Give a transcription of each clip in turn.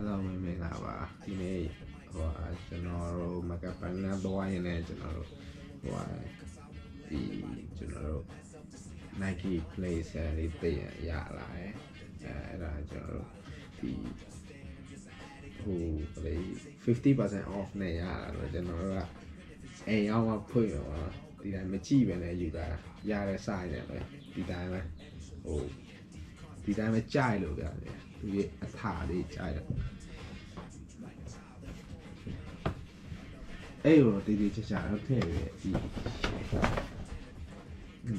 လုံးမင်္ဂလာပါဒီနေ့ဟိုကျွန်တော်တို့မကပန်းနဲ့သွားရင်လည်းကျွန်တော်တို့ဟိုဒီကျွန်တော်တို့ Nike Play ဆယ်လေးတည်ရလာတယ်အဲ့ဒါကျွန်တော်တို့ဒီဟိုလေ 50% off နဲ့ရလာတော့ကျွန်တော်တို့ကအိမ်ရောက်မှဖွင့်ရောဒီတိုင်းမကြည့်ပဲနဲ့ယူတာရတဲ့ size နဲ့ပဲဒီတိုင်းပဲဟိုဒီတိုင်းပဲကြိုက်လို့ဗျာသူရဲ့အထာလေးကြိုက်တယ်အဲ့လိုတီတီချာချာတော့ထည့်ရဒီ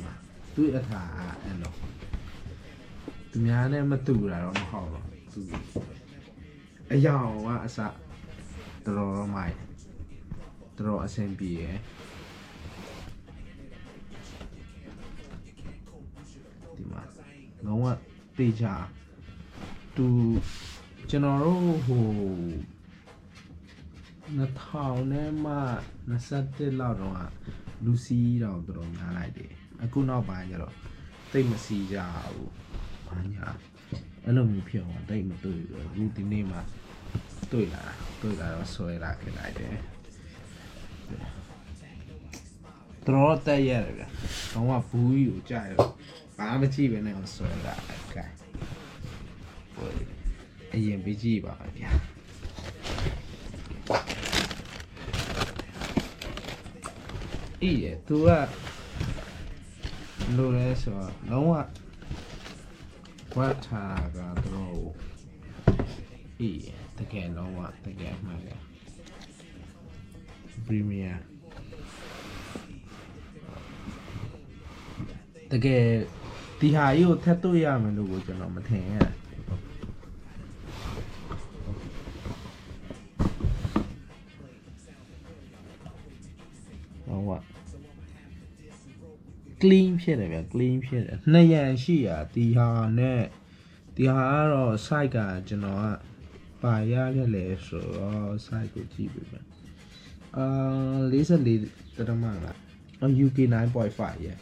မှာသူ့အထာအဲ့လိုသူများနဲ့မတူတာတော့မဟုတ်တော့သူအယောင်ကအစတော်မိုက်တော်အဆင်ပြေရဒီမှာလုံးဝတေချာသူကျွန်တော်တို့ဟို2000နဲ့မှ21လောက်တော့လူစီးတော့တော်တော်များလိုက်တယ်အခုနောက်ပိုင်းကျတော့တိတ်မစီးကြဘူးဘာညာအဲ့လိုမျိုးဖြစ်အောင်တိတ်မတွေ့ဘူးအခုဒီနေ့မှတွေ့လာတော့ဆွဲလာခဲ့လိုက်တယ်တော်တက်ရတယ်ဗျတော့ကဘူးကြီးကိုကြာရဘာမှမကြည့်ပဲနဲ့ဆွဲလာခဲ့အရင်ပြီးကြည့်ပါမယ်ဗျာအေးသူကလိုလဲဆိုတော့လုံးဝဝတ်ထားကတော့အေးတကယ်လုံးဝတကယ်မှန်တယ်ပရီမီယာတကယ်ဒီဟာကြီးကိုထပ်တွေ့ရမယ်လို့ကိုကျွန်တော်မထင်ရclean ဖြစ်တယ်ဗျ clean ဖြစ်တယ်နှစ်ရန်ရှိရဒီဟာနဲ့ဒီဟာကတော့ site ကကျွန်တော်ကပါရခဲ့လဲဆိုတော့ site ကိုကြည့်ပြီဗျ44တရမလား UK 9.5 yeah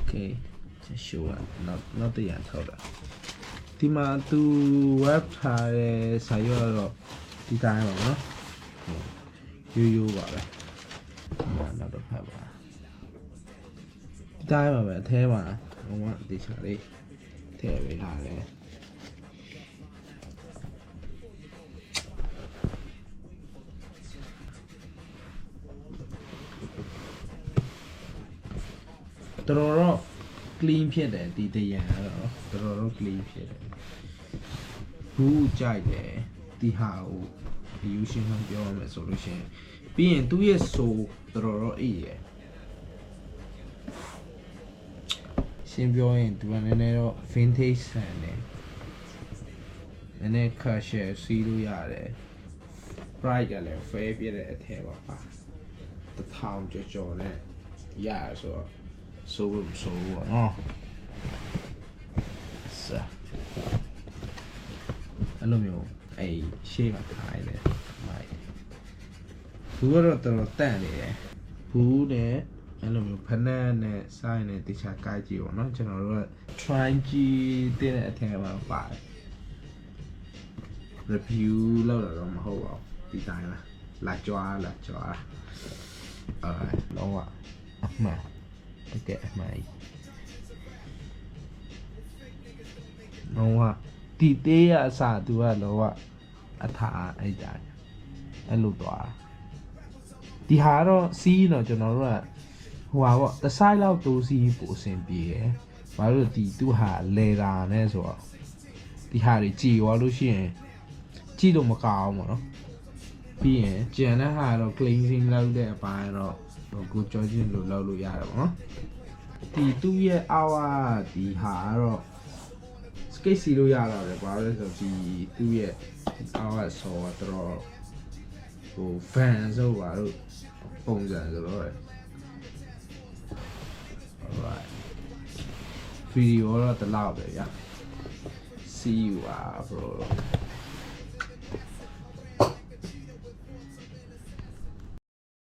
okay just show it not တရန်ထောက်တာဒီမှာသူ web ထားတဲ့စာရွက်တော့ဒီတိုင်းပါနော်ရိုးပါပဲနောက်တော့ဖတ်ပါဒီတိုင်းပါပဲအထဲမှာဟိုကဒီချာလေးထည့်ပေးထားတယ်တော်တော် clean ဖြစ်တယ်ဒီတရံတော့တော်တော် clean ဖြစ်တယ်ဘူးကြိုက်တယ်ဒီဟာကိုဒီယူရှင်မှပြောရမယ်ဆိုလို့ရှိရင်ပြီးရင်သူ့ရဲ့ဆိုတော်တော်အေးရယ်ရှင်းပြောရင်သူကနည်းနည်းတော့ vintage ဆန်တယ်နည်းနည်း casual စီးလို့ရတယ် price ကလည်း fair ပြတဲ့အထက်ပါ1000ကျော်နဲ့ရဆိုတော့ဆိုလို့ပေါ့နော်စားအဲ့လိုမျိုးအဲ့ရှေ့မှာထားရတယ်မိုက်ဘူးကတော့တော်တော်တန့်နေတယ်ဘူးနဲ့အဲ့လိုမျိုးဖနက်နဲ့ဆိုင်နဲ့တခြားကိုက်ကြည့်ပေါ့နော်ကျွန်တော်တို့က try ကြည့်တဲ့အထက်မှာပါတယ် review လောက်တော့မဟုတ်ပါဘူးဒီတိုင်းလားလာကြွားလုံးဝအမှန်တကယ်အမှန်လုံးဝတီတေးရအစားသူကလုံးဝအထာအဲ့ဒါအဲ့လိုသွားဒီဟာတော့စီးတော့ကျွန်တော်တို့ကဟိုပါပေါ့တစ်ဆိုင်လောက်တိုးစီးပိုအဆင်ပြေရယ်ဘာလို့ဒီသူဟာလေတာနဲ့ဆိုတော့ဒီဟာတွေကြည်သွားလို့ရှိရင်ကြည့်လို့မကောင်းဘူးပေါ့နော်ပြီးရင်ကျန်တဲ့ဟာတော့ cleansing လုပ်တဲ့အပိုင်းတော့ကိုကြောချင်းလို့လုပ်လို့ရတယ်ပေါ့နော်ဒီသူ့ရဲ့ hour ဒီဟာကတော့ skate စီလို့ရတော့တယ်ဘာလို့လဲဆိုတော့ဒီသူ့ရဲ့ hour ဆိုတော့ဟို fan ဆိုပါတော့ပုံစံဆိုတော့ alright video တော့တလောက်ပဲဗျာ see you bro